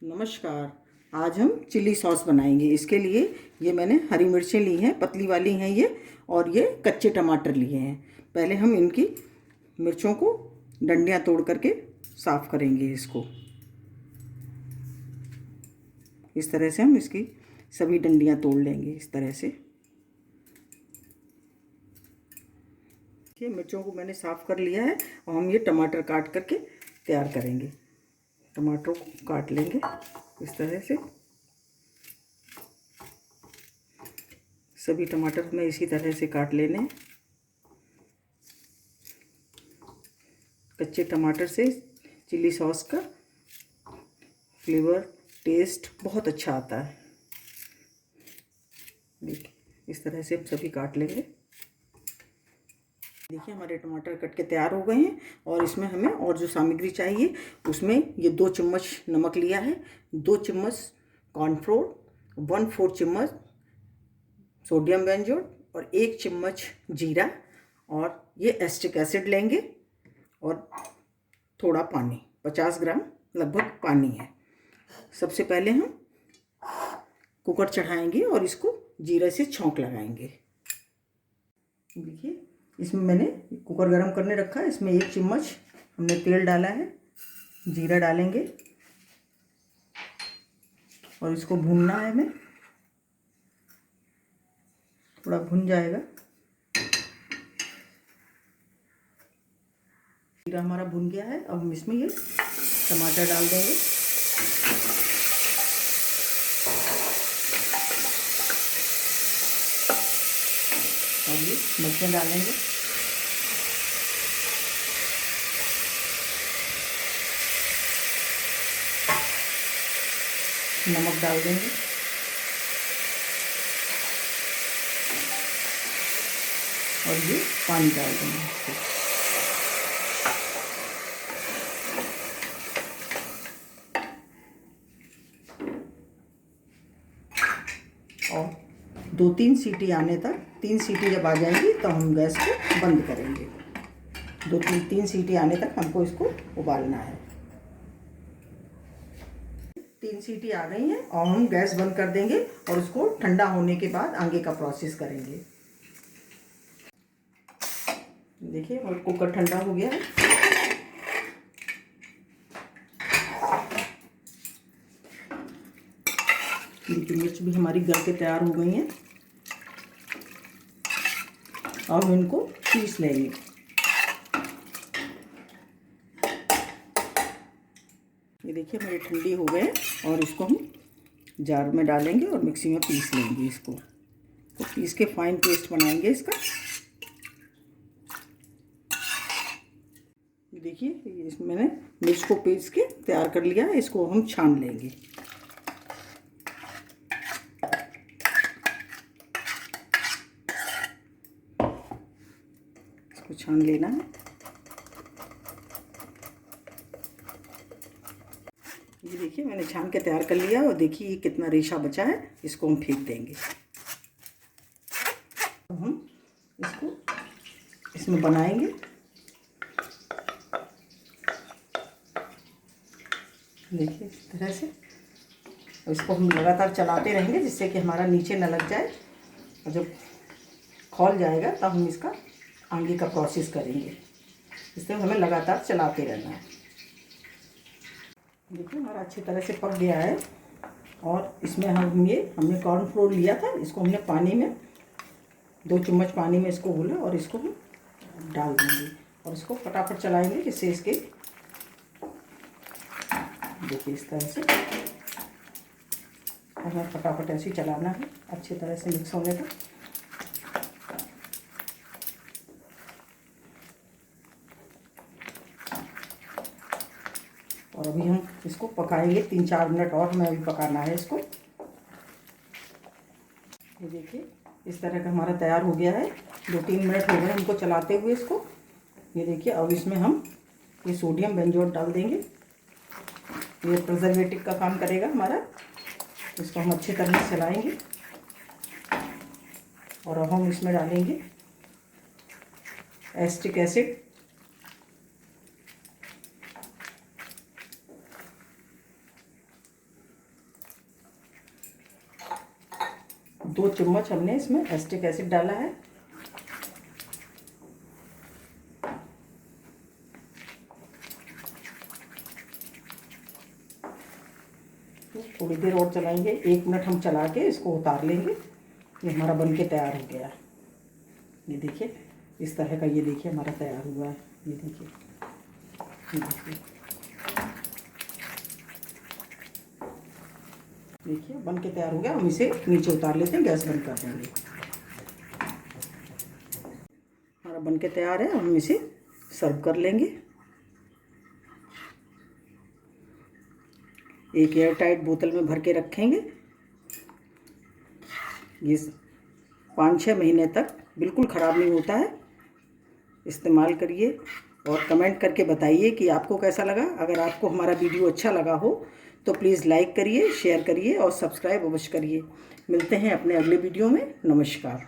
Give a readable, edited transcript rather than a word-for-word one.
नमस्कार। आज हम चिली सॉस बनाएंगे। इसके लिए ये मैंने हरी मिर्चें ली हैं, पतली वाली हैं ये, और ये कच्चे टमाटर लिए हैं। पहले हम इनकी मिर्चों को डंडियाँ तोड़ करके साफ़ करेंगे। इसको इस तरह से हम इसकी सभी डंडियाँ तोड़ लेंगे इस तरह से। ये मिर्चों को मैंने साफ़ कर लिया है और हम ये टमाटर काट करके तैयार करेंगे। टमाटरों को काट लेंगे इस तरह से। सभी टमाटर में इसी तरह से काट लेने हैं। कच्चे टमाटर से चिली सॉस का फ्लेवर टेस्ट बहुत अच्छा आता है। देखिए इस तरह से हम सभी काट लेंगे। देखिए हमारे टमाटर कट के तैयार हो गए हैं और इसमें हमें और जो सामग्री चाहिए उसमें ये 2 चम्मच नमक लिया है, 2 चम्मच कॉर्नफ्लोर, 1/4 चम्मच सोडियम बेंजोएट और 1 चम्मच जीरा, और ये एस्टिक एसिड लेंगे और थोड़ा पानी, 50 ग्राम लगभग पानी है। सबसे पहले हम कुकर चढ़ाएंगे और इसको जीरे से छौंक लगाएंगे। देखिए इसमें मैंने कुकर गरम करने रखा है। इसमें 1 चम्मच हमने तेल डाला है। जीरा डालेंगे और इसको भूनना है हमें। थोड़ा भुन जाएगा। जीरा हमारा भुन गया है। अब हम इसमें ये टमाटर डाल देंगे। और ये मिर्चें डालेंगे। नमक डाल देंगे और ये पानी डाल देंगे। और 2-3 सीटी आने तक, 3 सीटी जब आ जाएंगी तो हम गैस को बंद करेंगे। 2-3 सीटी आने तक हमको इसको उबालना है। 3 सीटी आ गई हैं और हम गैस बंद कर देंगे और उसको ठंडा होने के बाद आगे का प्रोसेस करेंगे। देखिए और कुकर ठंडा हो गया है। मिर्च भी हमारी गल के तैयार हो गई हैं। अब हम इनको पीस लेंगे। ये देखिए हमारे ठंडी हो गए और इसको हम जार में डालेंगे और मिक्सी में पीस लेंगे। इसको तो पीस के फाइन पेस्ट बनाएंगे इसका। देखिए इसमें मैंने मिर्च को पीस के तैयार कर लिया है। इसको हम छान लेंगे। इसको छान लेना है। ये देखिए मैंने छान के तैयार कर लिया और देखिए ये कितना रेशा बचा है। इसको हम फेंक देंगे। अब हम इसको इसमें बनाएंगे। देखिए इस तरह से। और इसको हम लगातार चलाते रहेंगे जिससे कि हमारा नीचे न लग जाए, और जब खौल जाएगा तब हम इसका आगे का प्रोसेस करेंगे। इसलिए हमें लगातार चलाते रहना है। देखिए हमारा अच्छी तरह से पक गया है और इसमें हमने कॉर्नफ्लोर लिया था। इसको हमने पानी में 2 चम्मच पानी में इसको घोला और इसको हम डाल देंगे और इसको फटाफट चलाएंगे जिससे इसके, देखिए इस तरह से हमें फटाफट ऐसे ही चलाना है अच्छी तरह से मिक्स होने तक। और अभी हम इसको पकाएंगे 3-4 मिनट और हमें अभी पकाना है इसको। ये देखिए इस तरह का हमारा तैयार हो गया है। 2-3 मिनट हो गए हमको चलाते हुए इसको। ये देखिए अब इसमें हम ये सोडियम बेंजोएट डाल देंगे। ये प्रिजर्वेटिव का काम करेगा हमारा। इसको हम अच्छी तरह से चलाएंगे और अब हम इसमें डालेंगे एस्टिक एसिड। 2 चम्मच हमने इसमें एसिटिक एसिड डाला है। थोड़ी देर और चलाएंगे, 1 मिनट हम चला के इसको उतार लेंगे। ये हमारा बन के तैयार हो गया। ये देखिए इस तरह का, ये देखिए हमारा तैयार हुआ है। ये देखिए, देखिए बन के तैयार हो गया। हम इसे नीचे उतार लेते हैं, गैस बंद कर देंगे। हमारा बन के तैयार है, हम इसे सर्व कर लेंगे। एक एयर टाइट बोतल में भर के रखेंगे। ये 5-6 महीने तक बिल्कुल ख़राब नहीं होता है। इस्तेमाल करिए और कमेंट करके बताइए कि आपको कैसा लगा। अगर आपको हमारा वीडियो अच्छा लगा हो तो प्लीज़ लाइक करिए, शेयर करिए और सब्सक्राइब अवश्य करिए। मिलते हैं अपने अगले वीडियो में। नमस्कार।